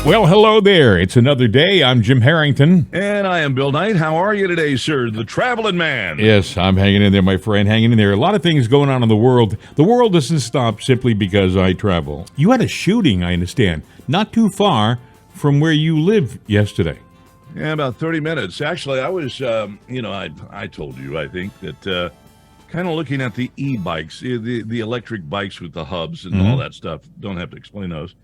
Well, hello there. It's another day. I'm Jim Harrington. And I am Bill Knight. How are you today, sir? The traveling man. Yes, I'm hanging in there, my friend, hanging in there. A lot of things going on in the world. The world doesn't stop simply because I travel. You had a shooting, I understand, not too far from where you live yesterday. Yeah, about 30 minutes. Actually, I was, I told you, I think, that kind of looking at the e-bikes, the electric bikes with the hubs and all that stuff. Don't have to explain those.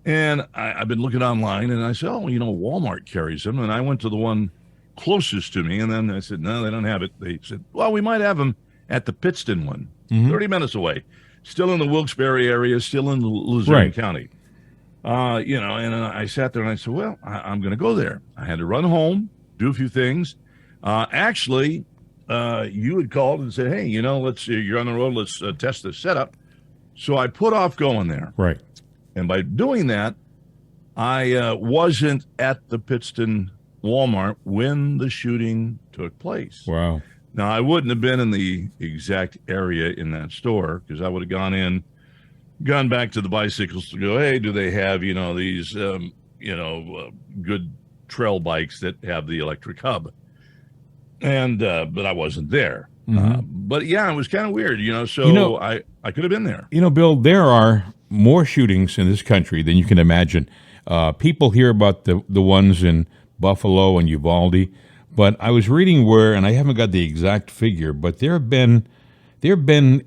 And I've been looking online, and I said, Walmart carries them. And I went to the one closest to me, and then I said, no, they don't have it. They said, well, we might have them at the Pittston one, 30 minutes away. Still in the Wilkes-Barre area, still in Luzerne County. And I sat there, and I said, well, I'm going to go there. I had to run home, do a few things. You had called and said, hey, you're on the road, let's test this setup. So I put off going there. Right. And by doing that, I wasn't at the Pittston Walmart when the shooting took place. Wow. Now, I wouldn't have been in the exact area in that store because I would have gone back to the bicycles to go, hey, do they have, these, good trail bikes that have the electric hub? And, but I wasn't there. But yeah, it was kind of weird, so I could have been there. Bill, there are more shootings in this country than you can imagine. People hear about the ones in Buffalo and Uvalde, but I was reading and I haven't got the exact figure, but there have been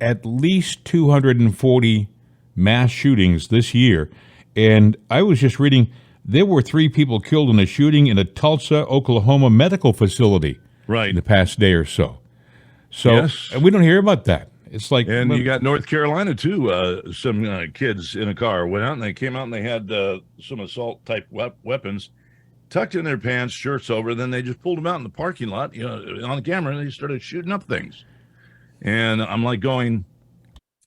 at least 240 mass shootings this year. And I was just reading, there were 3 people killed in a shooting in a Tulsa, Oklahoma medical facility in the past day or so. So yes. And we don't hear about that. It's like, and you got North Carolina too. Some kids in a car went out and they came out and they had some assault type weapons tucked in their pants, shirts over. Then they just pulled them out in the parking lot, on the camera, and they started shooting up things. And I'm like going,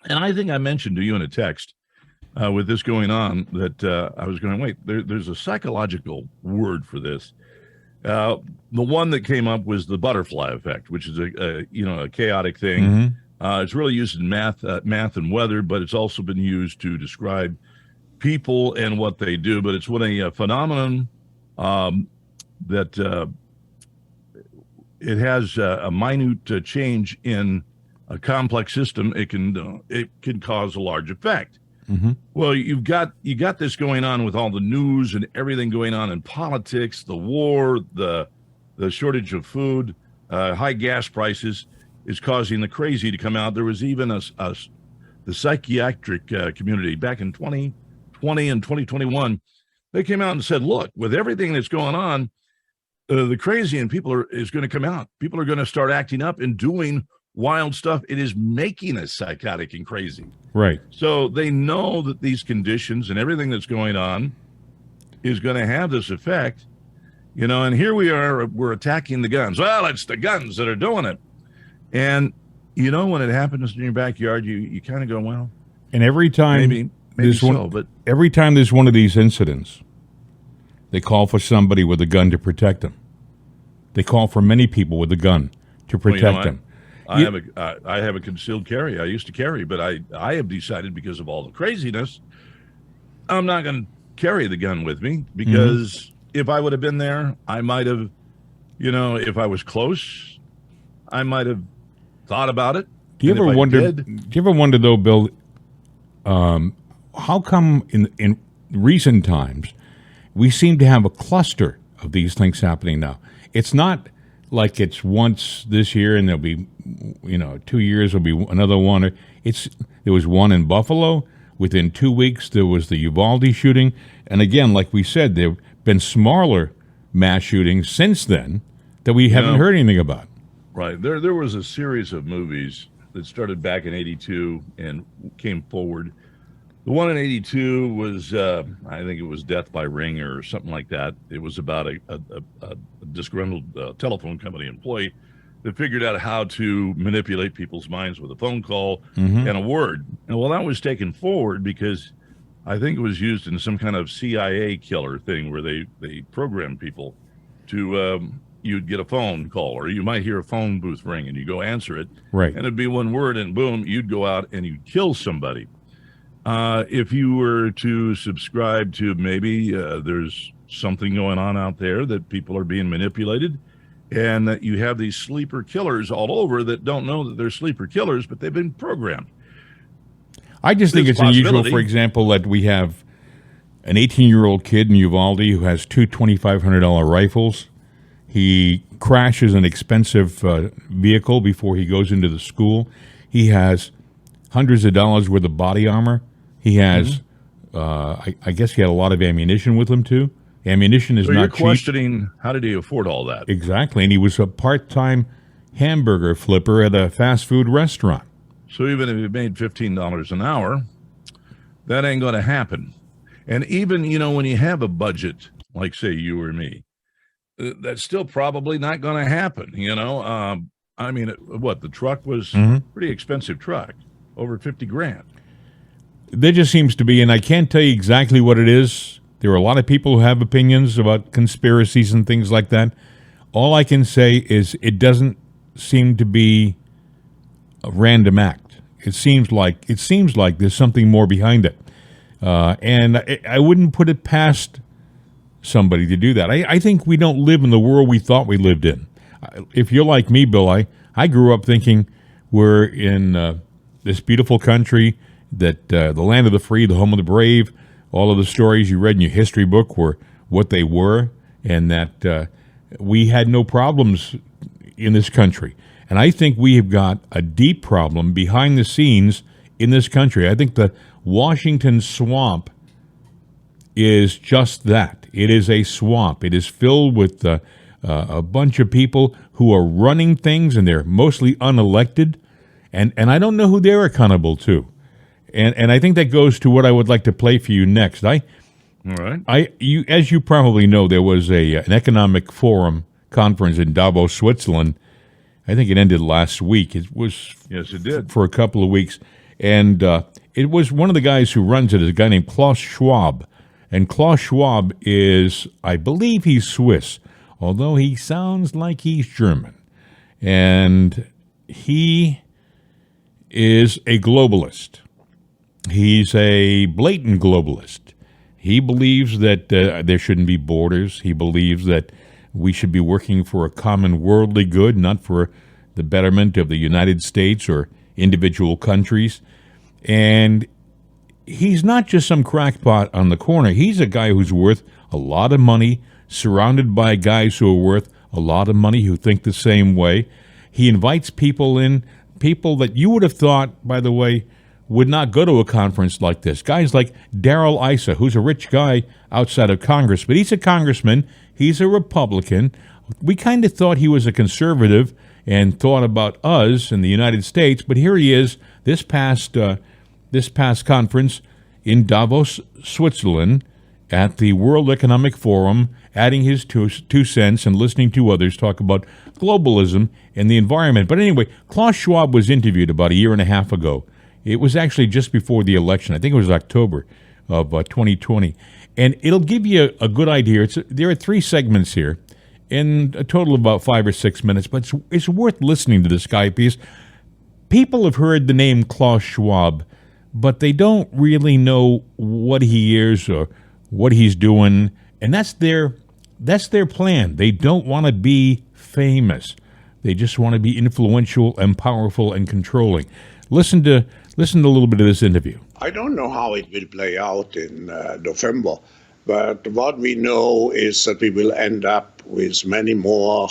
and I think I mentioned to you in a text with this going on that I was going, wait, there's a psychological word for this. The one that came up was the butterfly effect, which is a chaotic thing. It's really used in math and weather, but it's also been used to describe people and what they do. But it's when a phenomenon that it has a minute change in a complex system, it can cause a large effect. Well, you got this going on with all the news and everything going on in politics, the war, the shortage of food, high gas prices is causing the crazy to come out. There was even the psychiatric community back in 2020 and 2021. They came out and said, look, with everything that's going on, the crazy and people is going to come out. People are going to start acting up and doing wild stuff. It is making us psychotic and crazy. Right. So they know that these conditions and everything that's going on is going to have this effect, and here we're attacking the guns. Well, it's the guns that are doing it. And, when it happens in your backyard, you kind of go, well. And every time every time there's one of these incidents, they call for somebody with a gun to protect them. They call for many people with a gun to protect them. I have a concealed carry. I used to carry, but I have decided because of all the craziness, I'm not going to carry the gun with me because if I would have been there, I might have, if I was close, I might have thought about it. Do you ever wonder though, Bill, how come in recent times we seem to have a cluster of these things happening now? It's not like it's once this year and there'll be, 2 years there'll be another one. There was one in Buffalo. Within 2 weeks, there was the Uvalde shooting. And again, like we said, there have been smaller mass shootings since then that we haven't heard anything about. Right. There was a series of movies that started back in 82 and came forward. The one in 82 was, I think it was Death by Ring or something like that. It was about a disgruntled telephone company employee that figured out how to manipulate people's minds with a phone call and a word. And well, that was taken forward because I think it was used in some kind of CIA killer thing where they programmed people to, you'd get a phone call or you might hear a phone booth ring and you go answer it. Right. And it'd be one word and boom, you'd go out and you'd kill somebody. If you were to subscribe to maybe there's something going on out there that people are being manipulated, and that you have these sleeper killers all over that don't know that they're sleeper killers, but they've been programmed. I just think There's it's unusual, possibility. for example, that we have an 18-year-old kid in Uvalde who has two $2,500 rifles. He crashes an expensive vehicle before he goes into the school. He has hundreds of dollars worth of body armor. He has, I guess he had a lot of ammunition with him, too. Ammunition is So not you're cheap. questioning, how did he afford all that? Exactly, and he was a part-time hamburger flipper at a fast food restaurant. So even if he made $15 an hour, that ain't going to happen. And even, when you have a budget, like say you or me, that's still probably not going to happen. I mean, the truck was pretty expensive truck, over 50 grand. There just seems to be, and I can't tell you exactly what it is. There are a lot of people who have opinions about conspiracies and things like that. All I can say is it doesn't seem to be a random act. It seems like there's something more behind it. And I wouldn't put it past somebody to do that. I think we don't live in the world we thought we lived in. If you're like me, Bill, I grew up thinking we're in this beautiful country, that the land of the free, the home of the brave, all of the stories you read in your history book were what they were, and that we had no problems in this country. And I think we have got a deep problem behind the scenes in this country. I think the Washington swamp is just that. It is a swamp. It is filled with a bunch of people who are running things, and they're mostly unelected. And I don't know who they're accountable to. And I think that goes to what I would like to play for you next. All right. As you probably know, there was an economic forum conference in Davos, Switzerland. I think it ended last week. It was Yes, it did. for a couple of weeks, and it was one of the guys who runs it is a guy named Klaus Schwab, and Klaus Schwab is, I believe, he's Swiss, although he sounds like he's German, and he is a globalist. He's a blatant globalist. He believes that there shouldn't be borders. He believes that we should be working for a common worldly good, not for the betterment of the United States or individual countries. And he's not just some crackpot on the corner. He's a guy who's worth a lot of money, surrounded by guys who are worth a lot of money who think the same way. He invites people in, people that you would have thought, by the way, would not go to a conference like this. Guys like Darrell Issa, who's a rich guy outside of Congress, but he's a congressman. He's a Republican. We kind of thought he was a conservative and thought about us in the United States, but here he is this past conference in Davos, Switzerland, at the World Economic Forum, adding his two cents and listening to others talk about globalism and the environment. But anyway, Klaus Schwab was interviewed about a year and a half ago. It was actually just before the election. I think it was October of 2020. And it'll give you a good idea. There are 3 segments here, in a total of about 5 or 6 minutes. But it's worth listening to this guy because people have heard the name Klaus Schwab, but they don't really know what he is or what he's doing. And that's their plan. They don't want to be famous. They just want to be influential and powerful and controlling. Listen to a little bit of this interview. I don't know how it will play out in November, but what we know is that we will end up with many more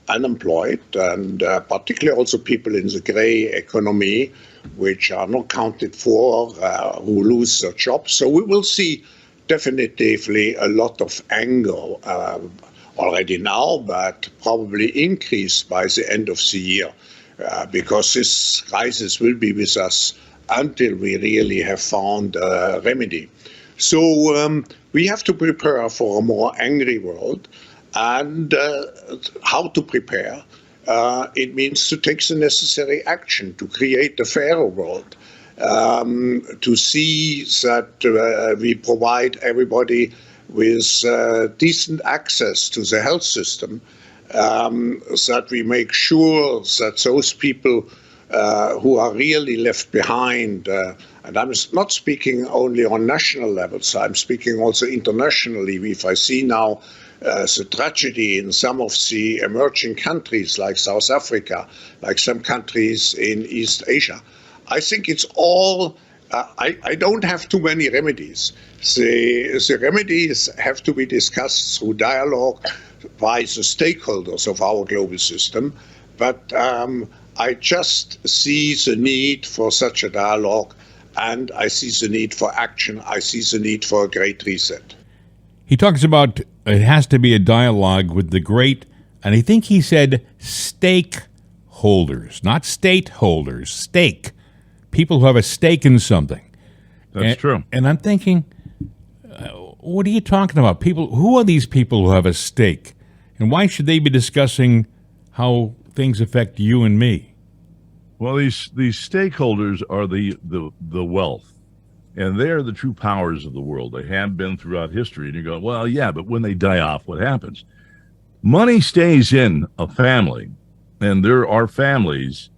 unemployed, and particularly also people in the gray economy, which are not counted for, who lose their jobs. So we will see definitively a lot of anger already now, but probably increased by the end of the year, because this crisis will be with us until we really have found a remedy. So we have to prepare for a more angry world. And how to prepare? It means to take the necessary action to create a fairer world, to see that we provide everybody with decent access to the health system, that we make sure that those people who are really left behind, And I'm not speaking only on national levels, I'm speaking also internationally. If I see now the tragedy in some of the emerging countries like South Africa, like some countries in East Asia, I think it's all, I don't have too many remedies. The remedies have to be discussed through dialogue by the stakeholders of our global system. But I just see the need for such a dialogue, and I see the need for action. I see the need for a great reset. He talks about it has to be a dialogue with the great, and I think he said stakeholders, not state holders, stake. People who have a stake in something. That's true. And I'm thinking, what are you talking about? People, who are these people who have a stake? And why should they be discussing how things affect you and me? Well, these stakeholders are the wealth, and they're the true powers of the world. They have been throughout history. And you go, well, yeah, but when they die off, what happens? Money stays in a family, and there are families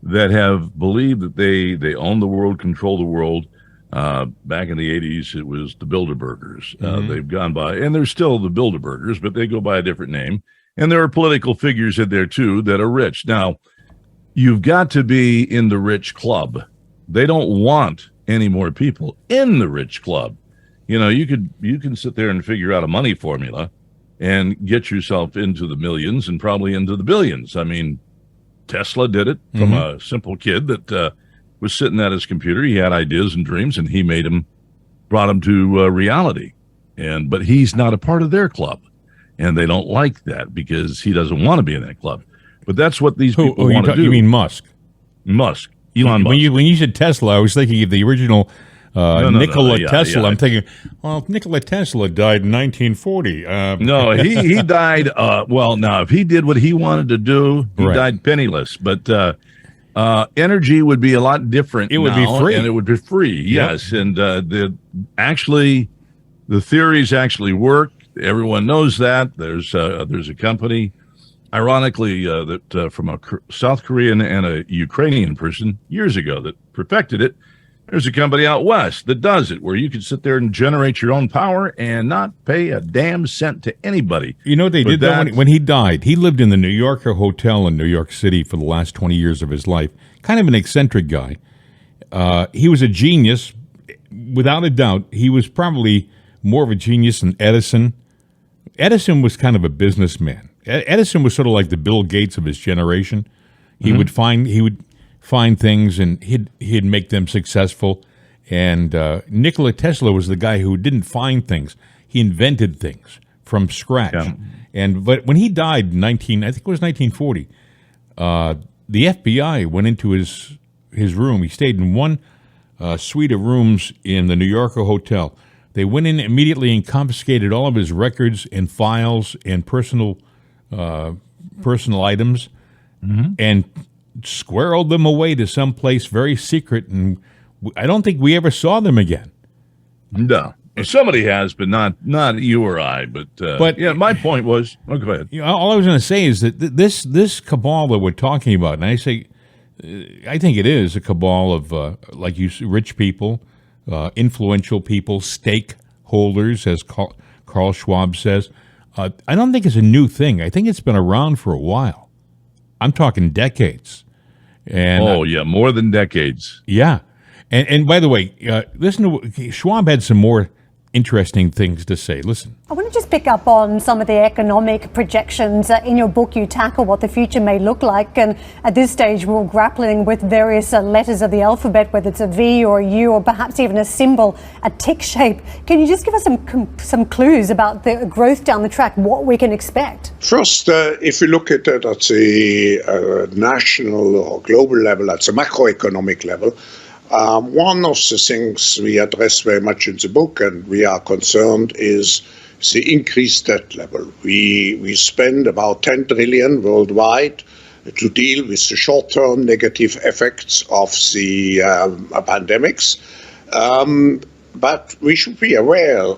that have believed that they own the world, control the world. Back in the 80s, it was the Bilderbergers. They've gone by, and they're still the Bilderbergers, but they go by a different name. And there are political figures in there, too, that are rich. Now, you've got to be in the rich club. They don't want any more people in the rich club. You know, you can sit there and figure out a money formula and get yourself into the millions and probably into the billions. I mean, Tesla did it from a simple kid that was sitting at his computer. He had ideas and dreams, and he brought them to reality. But he's not a part of their club, and they don't like that because he doesn't want to be in that club. But that's what these people want to do. You mean Musk? Musk. Elon Musk. When you said Tesla, I was thinking of the original Nikola Tesla. Yeah. I'm thinking, well, Nikola Tesla died in 1940. No, he died. Now, if he did what he wanted to do, he died penniless. But energy would be a lot different. It would be free. And it would be free, yes. And the theories actually work. Everyone knows that. There's a company, ironically, that from a South Korean and a Ukrainian person years ago that perfected it. There's a company out west that does it, where you can sit there and generate your own power and not pay a damn cent to anybody. You know what they did, though, when he died? He lived in the New Yorker Hotel in New York City for the last 20 years of his life. Kind of an eccentric guy. He was a genius. Without a doubt, he was probably more of a genius than Edison. Edison was kind of a businessman. Edison was sort of like the Bill Gates of his generation. He would find things and he'd make them successful. And Nikola Tesla was the guy who didn't find things; he invented things from scratch. Yeah. But when he died in I think it was 1940, the FBI went into his room. He stayed in one suite of rooms in the New Yorker Hotel. They went in immediately and confiscated all of his records and files and personal items, and squirreled them away to some place very secret. And I don't think we ever saw them again. No, somebody has, but not you or I. But yeah, my point was. Oh, go ahead. All I was going to say is that this cabal that we're talking about, and I say, I think it is a cabal of like you, rich people. Influential people, stakeholders, as Carl Schwab says. I don't think it's a new thing. I think it's been around for a while. I'm talking decades. And yeah, more than decades. Yeah. And by the way, listen to Schwab had some more interesting things to say. Listen. I want to just pick up on some of the economic projections. In your book, you tackle what the future may look like. And at this stage, we're grappling with various letters of the alphabet, whether it's a V or a U or perhaps even a symbol, a tick shape. Can you just give us some clues about the growth down the track, what we can expect? First, if you look at it at the national or global level, at the macroeconomic level, one of the things we address very much in the book and we are concerned is the increased debt level. We spend about 10 trillion worldwide to deal with the short-term negative effects of the pandemics. But we should be aware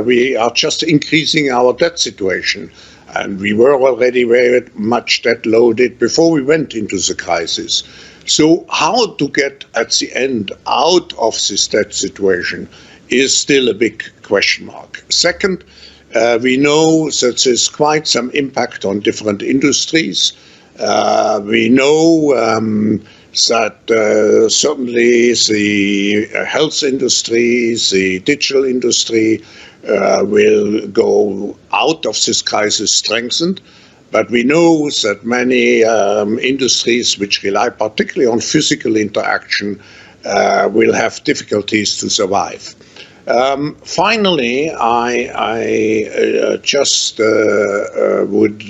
we are just increasing our debt situation. And we were already very much debt loaded before we went into the crisis. So how to get at the end out of this debt situation is still a big question mark. Second, we know that there's quite some impact on different industries. We know that certainly the health industry, the digital industry will go out of this crisis strengthened. But we know that many industries which rely particularly on physical interaction will have difficulties to survive. Finally, I just would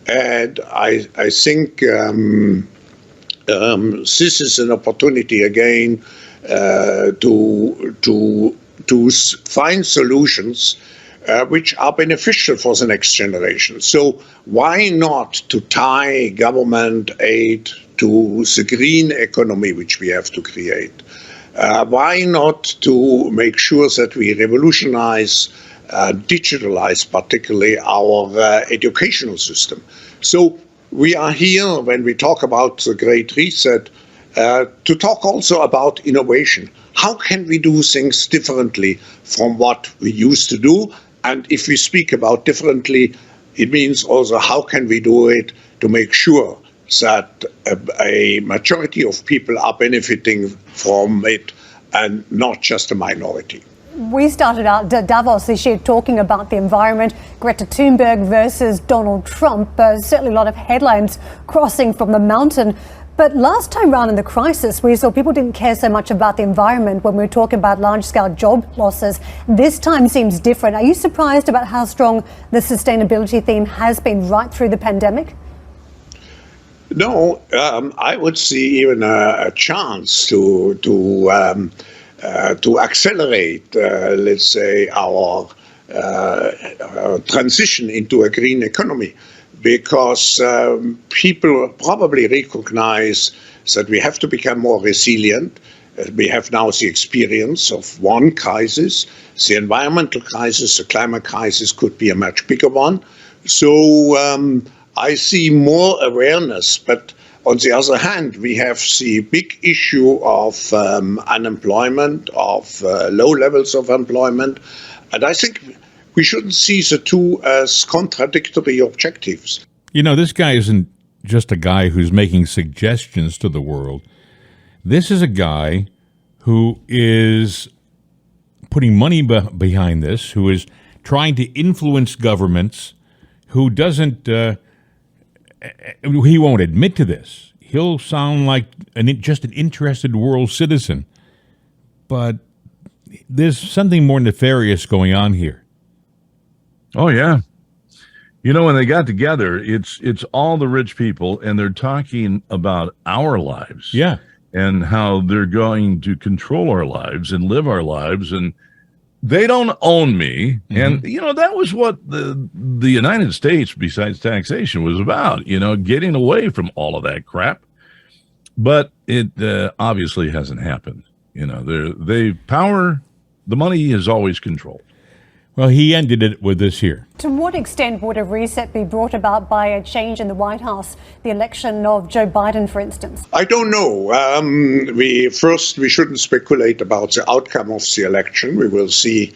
add, I think this is an opportunity again to find solutions which are beneficial for the next generation. So why not to tie government aid to the green economy which we have to create? Why not to make sure that we revolutionize, digitalize particularly our educational system? So we are here, when we talk about the Great Reset, to talk also about innovation. How can we do things differently from what we used to do? And if we speak about differently, it means also how can we do it to make sure that a majority of people are benefiting from it and not just a minority. We started out Davos this year talking about the environment, Greta Thunberg versus Donald Trump. Certainly a lot of headlines crossing from the mountain. But last time round in the crisis, we saw people didn't care so much about the environment when we were talking about large-scale job losses. This time seems different. Are you surprised about how strong the sustainability theme has been right through the pandemic? No, I would see even a chance to accelerate, let's say, our transition into a green economy, because people probably recognize that we have to become more resilient. We have now the experience of one crisis. The environmental crisis, the climate crisis could be a much bigger one. So I see more awareness, but on the other hand, we have the big issue of unemployment, of low levels of employment, and I think we shouldn't see the two as contradictory objectives. You know, this guy isn't just a guy who's making suggestions to the world. This is a guy who is putting money behind this, who is trying to influence governments, who doesn't, he won't admit to this. He'll sound like just an interested world citizen. But there's something more nefarious going on here. Oh, yeah. You know, when they got together, it's all the rich people, and they're talking about our lives. Yeah. And how they're going to control our lives and live our lives. And they don't own me. Mm-hmm. And, you know, that was what the United States, besides taxation, was about, you know, getting away from all of that crap. But it obviously hasn't happened. You know, the money is always controlled. Well, he ended it with this here. To what extent would a reset be brought about by a change in the White House, the election of Joe Biden, for instance? I don't know. We shouldn't speculate about the outcome of the election. We will see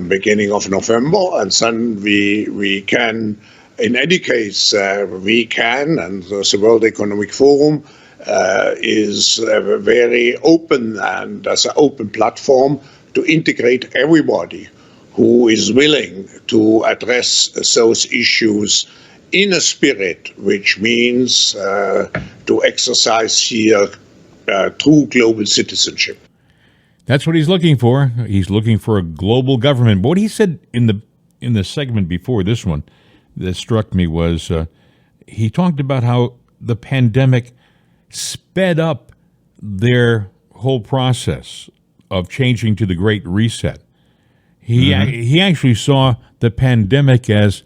beginning of November, and then we can, in any case, and the World Economic Forum is very open and as an open platform to integrate everybody who is willing to address those issues in a spirit, which means to exercise here true global citizenship. That's what he's looking for. He's looking for a global government. But what he said in the segment before this one that struck me was he talked about how the pandemic sped up their whole process of changing to the Great Reset. He actually saw the pandemic as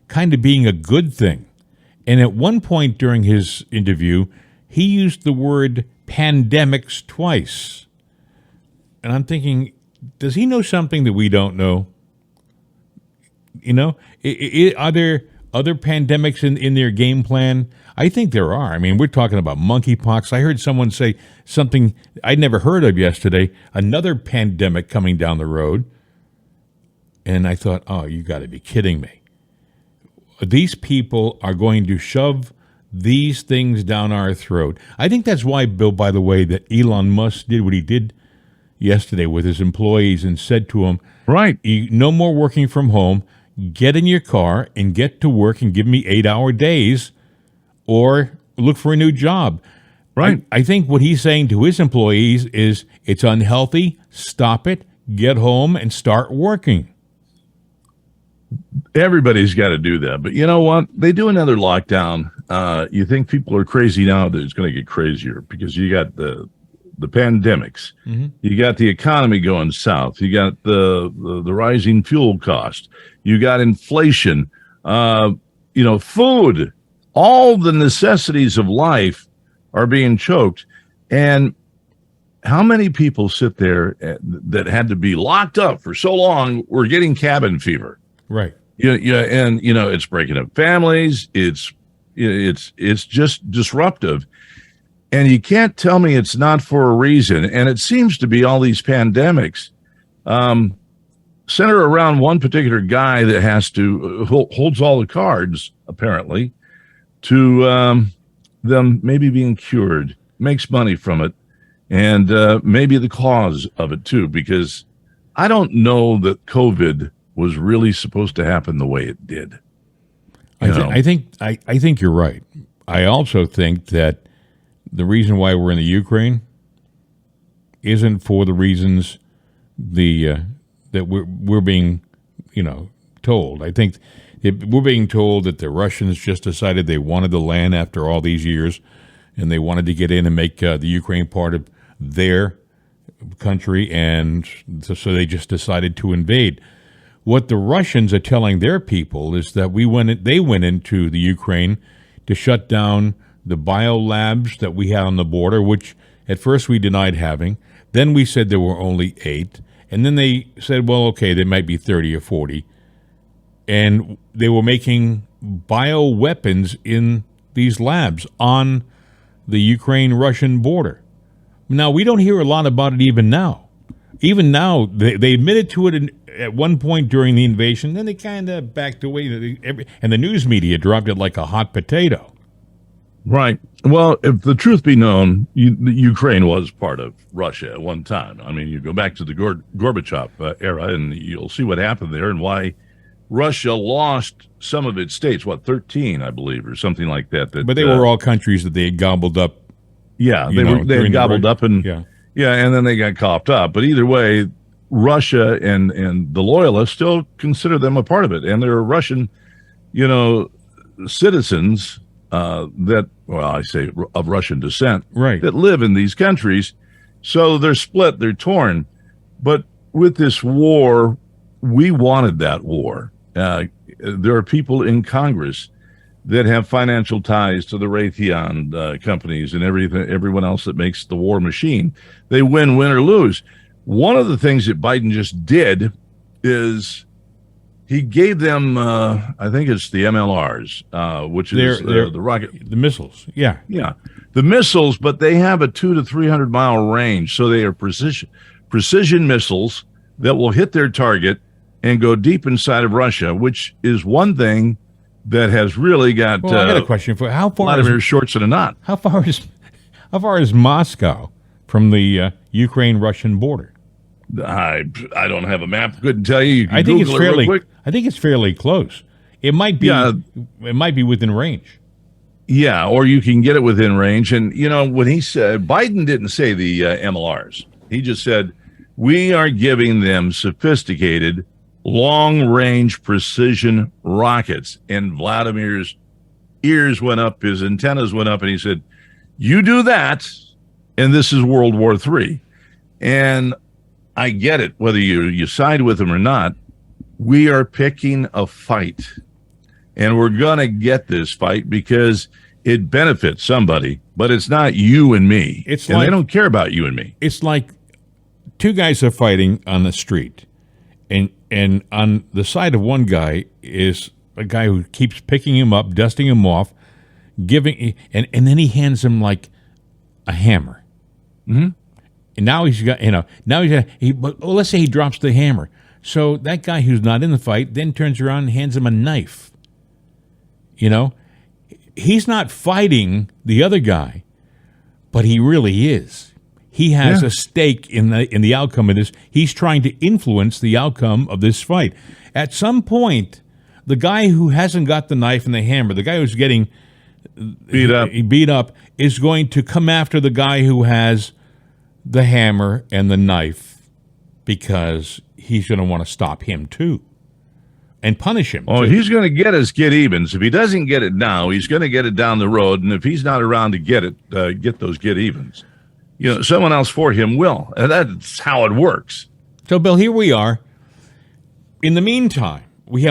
kind of being a good thing. And at one point during his interview, he used the word pandemics twice. And I'm thinking, does he know something that we don't know? You know, are there other pandemics in their game plan? I think there are. I mean, we're talking about monkeypox. I heard someone say something I'd never heard of yesterday, another pandemic coming down the road. And I thought, oh, you got to be kidding me. These people are going to shove these things down our throat. I think that's why, Bill, by the way, that Elon Musk did what he did yesterday with his employees and said to them, Right. no more working from home. Get in your car and get to work and give me 8-hour days or look for a new job. Right. I think what he's saying to his employees is it's unhealthy. Stop it. Get home and start working. Everybody's got to do that. But you know what? They do another lockdown. You think people are crazy now, that it's going to get crazier because you got the pandemics. Mm-hmm. You got the economy going south. You got the rising fuel cost. You got inflation. Food. All the necessities of life are being choked. And how many people sit there that had to be locked up for so long were getting cabin fever? Right. Yeah, and it's breaking up families. It's just disruptive, and you can't tell me it's not for a reason. And it seems to be all these pandemics center around one particular guy that has to holds all the cards, apparently, to them maybe being cured, makes money from it, and maybe the cause of it too. Because I don't know that COVID was really supposed to happen the way it did. I think you're right. I also think that the reason why we're in the Ukraine isn't for the reasons that we're being, told. I think we're being told that the Russians just decided they wanted the land after all these years, and they wanted to get in and make the Ukraine part of their country, and so they just decided to invade. What the Russians are telling their people is that they went into the Ukraine to shut down the biolabs that we had on the border, which at first we denied having. Then we said there were only 8. And then they said, well, okay, there might be 30 or 40. And they were making bioweapons in these labs on the Ukraine-Russian border. Now, we don't hear a lot about it even now. Even now, they admitted to it at one point during the invasion, then they kind of backed away, and the news media dropped it like a hot potato. Right. Well, if the truth be known, Ukraine was part of Russia at one time. I mean, you go back to the Gorbachev era, and you'll see what happened there and why Russia lost some of its states, 13, I believe, or something like that. But they were all countries that they had gobbled up. Yeah, they had gobbled up, and and then they got coughed up. But either way, Russia and the loyalists still consider them a part of it, and there are Russian, citizens I say of Russian descent, right, that live in these countries. So they're split, they're torn. But with this war, we wanted that war. There are people in Congress that have financial ties to the Raytheon companies and everyone else that makes the war machine. They win or lose. One of the things that Biden just did is he gave them, I think it's the MLRs, which is the rocket, the missiles. Yeah, the missiles. But they have a 200 to 300 mile range, so they are precision missiles that will hit their target and go deep inside of Russia, which is one thing that has really got. Well, I got a question for how far. Vladimir shorts in a knot. How far is Moscow from the Ukraine-Russian border? I don't have a map. Couldn't tell you. You can I think Google it's fairly. It real quick. I think it's fairly close. It might be. Yeah. It might be within range. Yeah, or you can get it within range. And when he said, Biden didn't say the MLRs. He just said we are giving them sophisticated, long-range precision rockets. And Vladimir's ears went up, his antennas went up, and he said, "You do that, and this is World War III." And I get it, whether you side with them or not. We are picking a fight, and we're going to get this fight because it benefits somebody, but it's not you and me. And they don't care about you and me. It's like two guys are fighting on the street, and on the side of one guy is a guy who keeps picking him up, dusting him off, and then he hands him like a hammer. Mm-hmm. And now he's got, let's say he drops the hammer. So that guy who's not in the fight then turns around and hands him a knife. He's not fighting the other guy, but he really is. He has a stake in the outcome of this. He's trying to influence the outcome of this fight. At some point, the guy who hasn't got the knife and the hammer, the guy who's getting beat up, is going to come after the guy who has the hammer and the knife, because he's going to want to stop him too and punish him. Oh, too. he's going to get his get-evens. If he doesn't get it now, he's going to get it down the road. And if he's not around to get those get-evens, someone else for him will. And that's how it works. So, Bill, here we are. In the meantime, we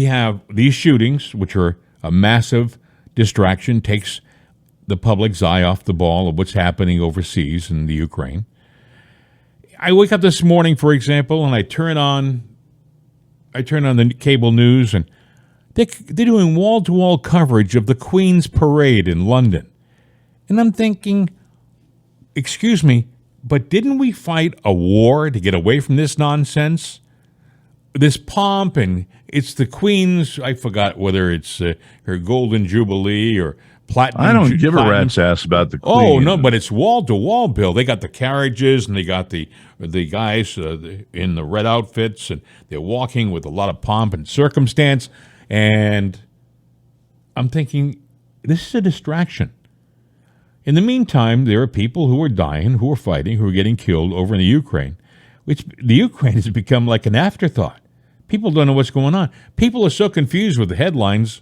have these shootings, which are a massive distraction, takes the public's eye off the ball of what's happening overseas in the Ukraine. I wake up this morning, for example, and I turn on the cable news, and they're doing wall-to-wall coverage of the Queen's Parade in London. And I'm thinking, excuse me, but didn't we fight a war to get away from this nonsense? This pomp, and it's the Queen's, I forgot whether it's her Golden Jubilee or Platinum. I don't give a rat's ass about the Queen. Oh, no, but it's wall-to-wall, Bill. They got the carriages, and they got the guys in the red outfits, and they're walking with a lot of pomp and circumstance. And I'm thinking, this is a distraction. In the meantime, there are people who are dying, who are fighting, who are getting killed over in the Ukraine, which the Ukraine has become like an afterthought. People don't know what's going on. People are so confused with the headlines.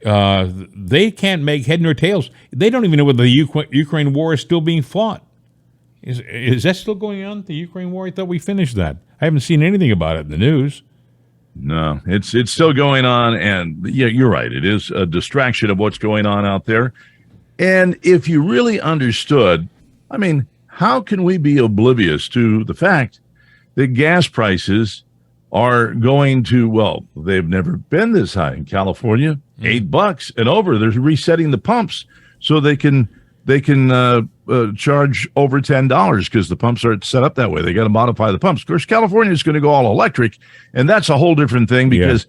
They can't make head nor tails. They don't even know whether the Ukraine war is still being fought. Is that still going on, the Ukraine war? I thought we finished that. I haven't seen anything about it in the news. No, it's still going on, and yeah, you're right. It is a distraction of what's going on out there. And if you really understood, I mean, how can we be oblivious to the fact that gas prices are going to, well, they've never been this high in California, $8 and over. They're resetting the pumps so they can charge over $10 because the pumps are set up that way. They got to modify the pumps. Of course, California is going to go all electric, and that's a whole different thing because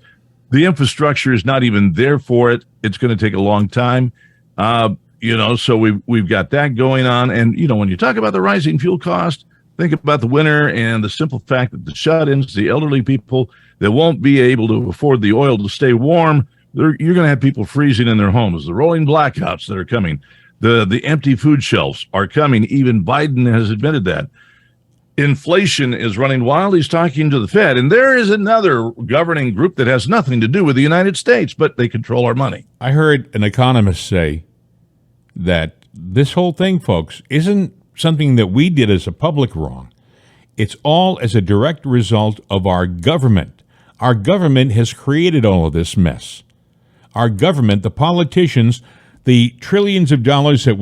the infrastructure is not even there for it. It's going to take a long time. So we've got that going on. And, when you talk about the rising fuel cost, think about the winter and the simple fact that the shut-ins, the elderly people that won't be able to afford the oil to stay warm, you're going to have people freezing in their homes. The rolling blackouts that are coming, the empty food shelves are coming. Even Biden has admitted that. Inflation is running wild. He's talking to the Fed. And there is another governing group that has nothing to do with the United States, but they control our money. I heard an economist say that this whole thing, folks, isn't something that we did as a public wrong. It's all as a direct result of our government. Our government has created all of this mess. Our government, the politicians, the trillions of dollars that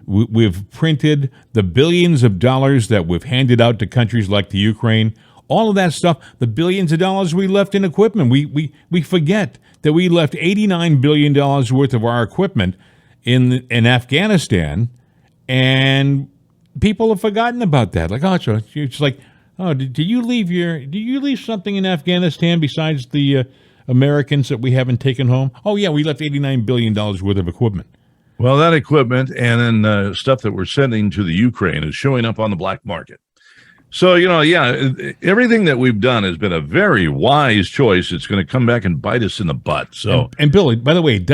we've printed, the billions of dollars that we've handed out to countries like the Ukraine, all of that stuff, the billions of dollars we left in equipment. We forget that we left $89 billion worth of our equipment in Afghanistan, and people have forgotten about that. Like, it's like, do you leave something in Afghanistan besides the Americans that we haven't taken home? Oh yeah, we left $89 billion worth of equipment. Well, that equipment and then stuff that we're sending to the Ukraine is showing up on the black market. So, everything that we've done has been a very wise choice. It's going to come back and bite us in the butt. So, and Bill, by the way, it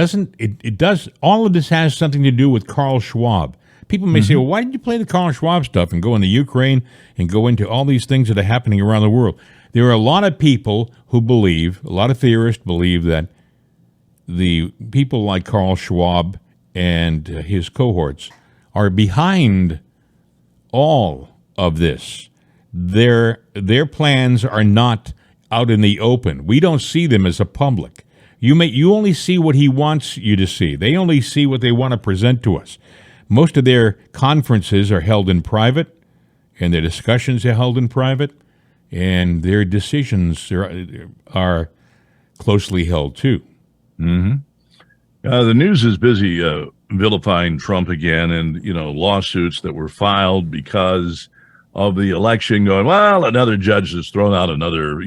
does, all of this has something to do with Carl Schwab. People may say, well, why did you play the Carl Schwab stuff and go into Ukraine and go into all these things that are happening around the world? There are a lot of people who believe, a lot of theorists believe that the people like Carl Schwab and his cohorts are behind all of this. Their plans are not out in the open. We don't see them as a public. You only see what he wants you to see. They only see what they want to present to us. Most of their conferences are held in private, and their discussions are held in private, and their decisions are closely held too. The news is busy vilifying Trump again, and lawsuits that were filed because of the election. Going, well, another judge has thrown out another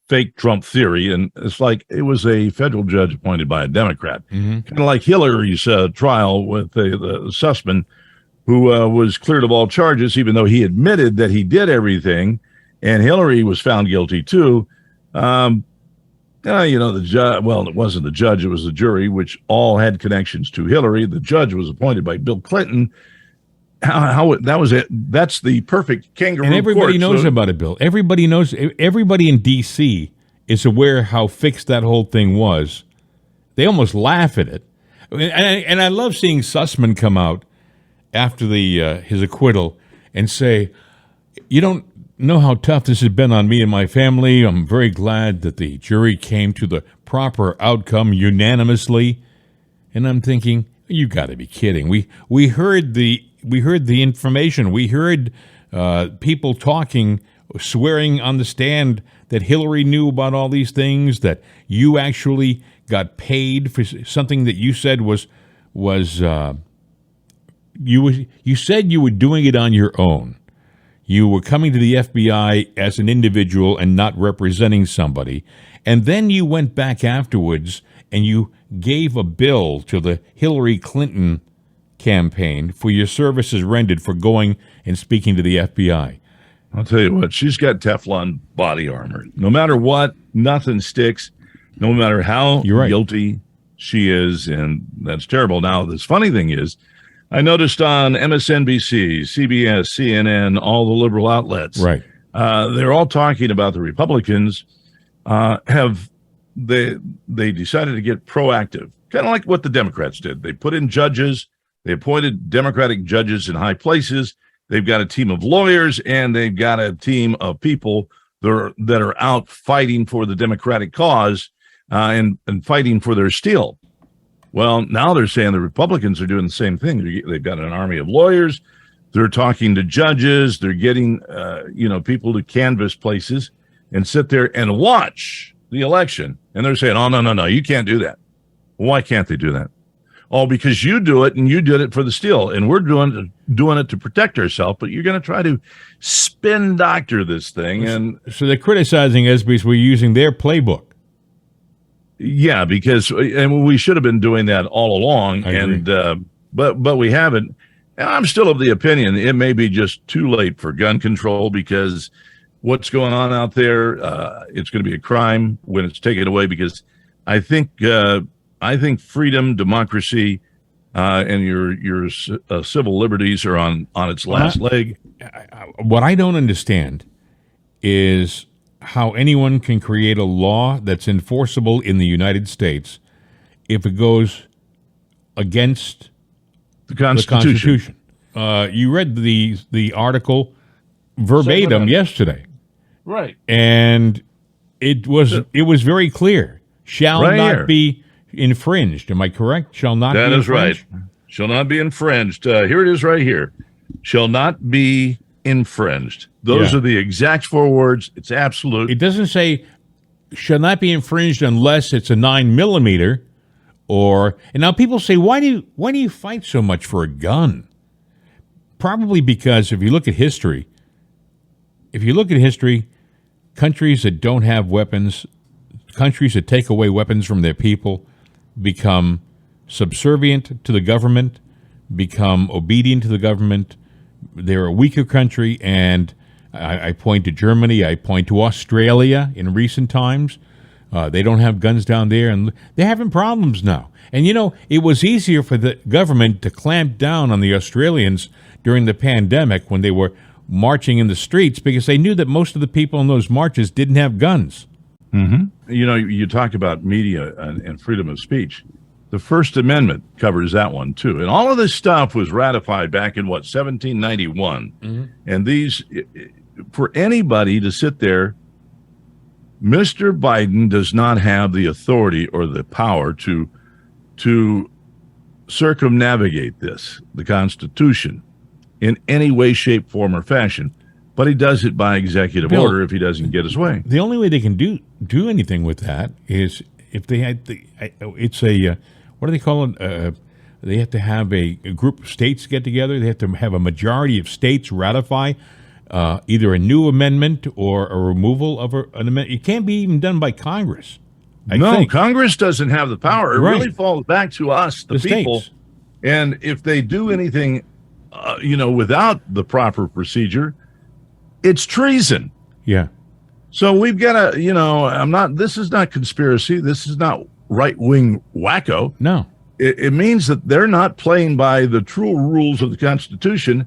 fake Trump theory, and it's like it was a federal judge appointed by a Democrat, kind of like Hillary's trial with the Sussman, who was cleared of all charges, even though he admitted that he did everything, and Hillary was found guilty too. The judge, well, it wasn't the judge, it was the jury, which all had connections to Hillary. The judge was appointed by Bill Clinton. How that was it. That's the perfect kangaroo And everybody court. knows about it, Bill. Everybody knows. Everybody in D.C. is aware how fixed that whole thing was. They almost laugh at it. And I love seeing Sussman come out after his acquittal and say, you don't know how tough this has been on me and my family. I'm very glad that the jury came to the proper outcome unanimously. And I'm thinking, you got to be kidding. We heard the information. We heard people talking, swearing on the stand that Hillary knew about all these things, that you actually got paid for something that you said was you said you were doing it on your own. You were coming to the FBI as an individual and not representing somebody. And then you went back afterwards and you gave a bill to the Hillary Clinton campaign for your services rendered for going and speaking to the FBI. I'll tell you what, she's got Teflon body armor. No matter what, nothing sticks, no matter how guilty she is, and that's terrible. Now, this funny thing is, I noticed on MSNBC, CBS, CNN, all the liberal outlets, they're all talking about the Republicans they decided to get proactive, kind of like what the Democrats did. They put in judges, they appointed Democratic judges in high places. They've got a team of lawyers, and they've got a team of people that are out fighting for the Democratic cause and fighting for their steel. Well, now they're saying the Republicans are doing the same thing. They've got an army of lawyers. They're talking to judges. They're getting, people to canvass places and sit there and watch the election. And they're saying, oh, no, you can't do that. Why can't they do that? Oh, because you do it, and you did it for the steal, and we're doing it to protect ourselves. But you're going to try to spin doctor this thing, and so they're criticizing us because we're using their playbook. Yeah, because we should have been doing that all along, but we haven't. And I'm still of the opinion it may be just too late for gun control, because what's going on out there, it's going to be a crime when it's taken away. Because I think freedom, democracy, and your civil liberties are on its last leg. What I don't understand is how anyone can create a law that's enforceable in the United States if it goes against the Constitution. You read the article verbatim yesterday, right? And it was very clear. Shall not be infringed. Am I correct? Shall not. That be is infringed? right. Shall not be infringed. Here it is, right here. Shall not be infringed. Those are the exact 4 words. It's absolute. It doesn't say shall not be infringed unless it's a 9mm, and now people say, why do you fight so much for a gun? Probably because if you look at history, countries that don't have weapons, countries that take away weapons from their people, become subservient to the government, become obedient to the government. They're a weaker country, and I point to Germany, I point to Australia in recent times. They don't have guns down there, and they're having problems now. And, it was easier for the government to clamp down on the Australians during the pandemic when they were marching in the streets, because they knew that most of the people in those marches didn't have guns. Mm-hmm. You talk about media and freedom of speech. The First Amendment covers that one, too. And all of this stuff was ratified back in, 1791. Mm-hmm. And these, for anybody to sit there, Mr. Biden does not have the authority or the power to circumnavigate the Constitution, in any way, shape, form, or fashion. but he does it by executive Bill, order if he doesn't get his way. The only way they can do anything with that is if they had it's a what do they call it? They have to have a group of states get together. They have to have a majority of states ratify either a new amendment or a removal of an amendment. It can't be even done by Congress. I think. Congress doesn't have the power. It Right. really falls back to us, the people. States. And if they do anything, without the proper procedure, it's treason. Yeah. So we've got to, this is not conspiracy. This is not right-wing wacko. No. It means that they're not playing by the true rules of the Constitution.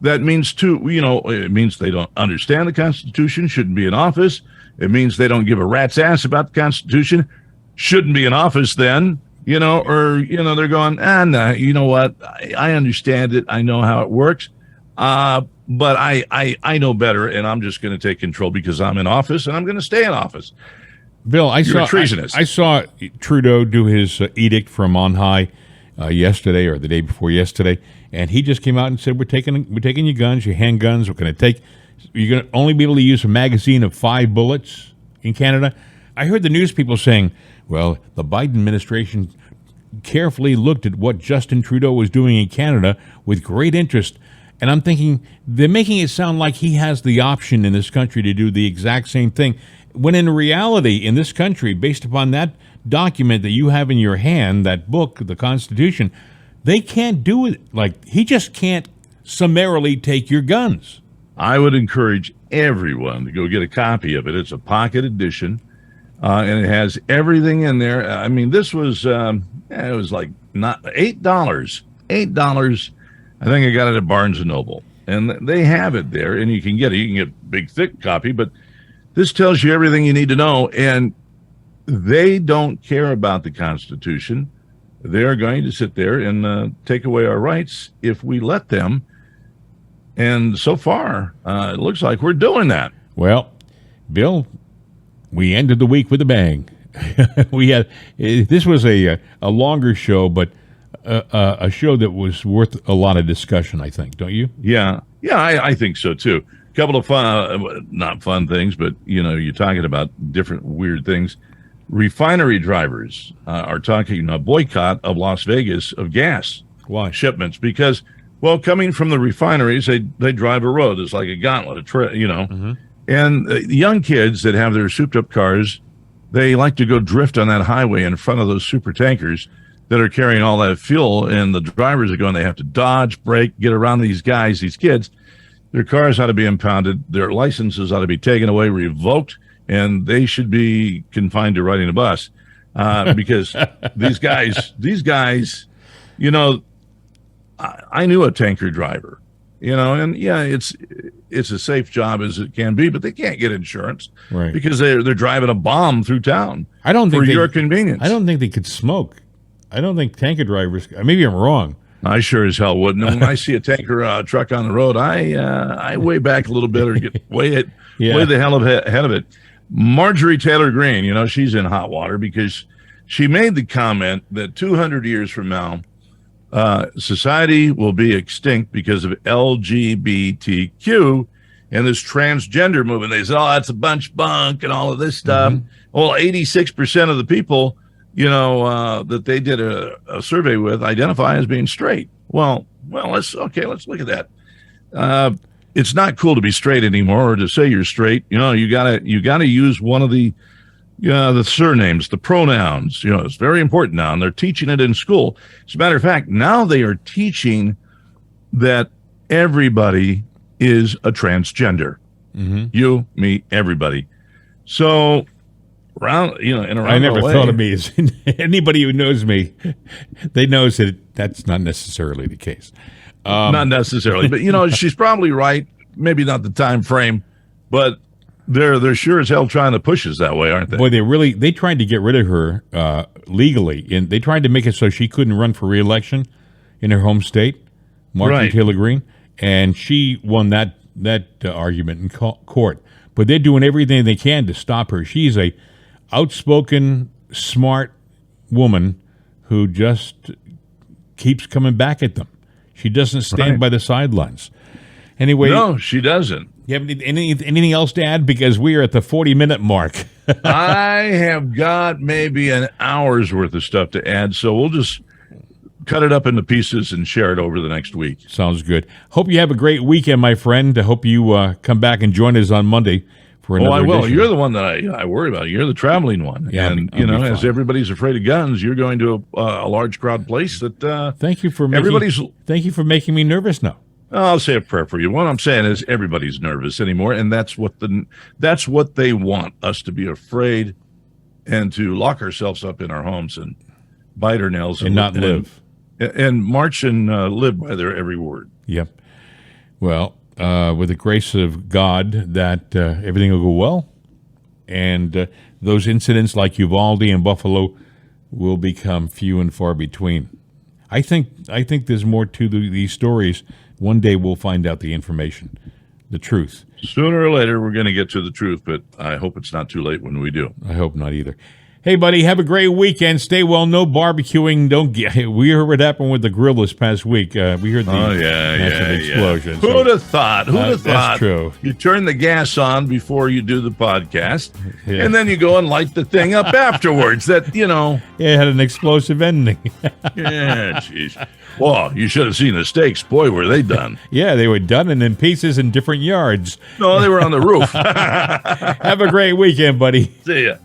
That means, it means they don't understand the Constitution, shouldn't be in office. It means they don't give a rat's ass about the Constitution, shouldn't be in office then, they're going, no, you know what? I understand it. I know how it works. But I know better, and I'm just going to take control because I'm in office, and I'm going to stay in office. Bill, I You're saw a treasonous. I saw Trudeau do his edict from on high yesterday or the day before yesterday, and he just came out and said, "We're taking your guns, your handguns. You're going to only be able to use a magazine of 5 bullets in Canada." I heard the news people saying, "Well, the Biden administration carefully looked at what Justin Trudeau was doing in Canada with great interest." And I'm thinking they're making it sound like he has the option in this country to do the exact same thing, when in reality, in this country, based upon that document that you have in your hand, that book, the Constitution, they can't do it. Like, he just can't summarily take your guns. I would encourage everyone to go get a copy of it. It's a pocket edition, and it has everything in there. I mean, this was it was like not $8. $8. I think I got it at Barnes and Noble, and they have it there, and you can get it. You can get a big, thick copy, but this tells you everything you need to know. And they don't care about the Constitution. They're going to sit there and take away our rights if we let them. And so far, it looks like we're doing that. Well, Bill, we ended the week with a bang. This was a longer show, but a show that was worth a lot of discussion, I think, don't you? Yeah, I think so too. A couple of fun, not fun things, but you're talking about different weird things. Refinery drivers are talking a boycott of Las Vegas of gas shipments because, well, coming from the refineries, they drive a road. It's like a gauntlet, And the young kids that have their souped-up cars, they like to go drift on that highway in front of those super tankers that are carrying all that fuel, and the drivers are going, they have to dodge, brake, get around these guys, these kids. Their cars ought to be impounded. Their licenses ought to be taken away, revoked, and they should be confined to riding a bus because these guys, I knew a tanker driver, and yeah, it's a safe job as it can be, but they can't get insurance because they're driving a bomb through town. I don't think for your convenience. I don't think they could smoke. I don't think tanker drivers. Maybe I'm wrong. I sure as hell wouldn't. When I see a tanker truck on the road, I way back a little bit or get way the hell ahead of it. Marjorie Taylor Greene, she's in hot water because she made the comment that 200 years from now, society will be extinct because of LGBTQ and this transgender movement. They said, "Oh, that's a bunch of bunk," and all of this stuff. Well, 86% of the people that they did a survey with identify as being straight. Well, let's look at that. It's not cool to be straight anymore or to say you're straight. You gotta use one of the surnames, the pronouns. It's very important now, and they're teaching it in school. As a matter of fact, now they are teaching that everybody is a transgender. You, me, everybody. So around I never thought of me as anybody who knows me. They knows that that's not necessarily the case. Not necessarily, but she's probably right. Maybe not the time frame, but they're sure as hell trying to push us that way, aren't they? Boy, they tried to get rid of her legally, and they tried to make it so she couldn't run for re-election in her home state, Marjorie Taylor Greene, and she won that argument in court. But they're doing everything they can to stop her. She's a outspoken, smart woman who just keeps coming back at them. She doesn't stand by the sidelines. Anyway, No, she doesn't. you have anything else to add? Because we are at the 40-minute mark. I have got maybe an hour's worth of stuff to add, so we'll just cut it up into pieces and share it over the next week. Sounds good. Hope you have a great weekend, my friend. I hope you come back and join us on Monday for another I will. edition. You're the one that I worry about. You're the traveling one. Yeah, and, I'll be as fine. everybody's afraid of guns, you're going to a large crowd place that Thank you for making me nervous now. I'll say a prayer for you. What I'm saying is everybody's nervous anymore, and that's what they want us to be afraid and to lock ourselves up in our homes and bite our nails And not live. and march and live by their every word. Yep. Well, with the grace of God, that everything will go well, and those incidents like Uvalde and Buffalo will become few and far between. I think there's more to these stories. One day we'll find out the information, the truth. Sooner or later, we're going to get to the truth, but I hope it's not too late when we do. I hope not either. Hey, buddy, have a great weekend. Stay well. No barbecuing. We heard what happened with the grill this past week. We heard the massive explosion. Yeah. Who'd have thought? Who'd have thought? That's true. You turn the gas on before you do the podcast, Yeah. and then you go and light the thing up afterwards. That, Yeah, it had an explosive ending. yeah, jeez. Well, you should have seen the steaks. Boy, were they done. Yeah, they were done and in pieces in different yards. No, they were on the roof. Have a great weekend, buddy. See ya.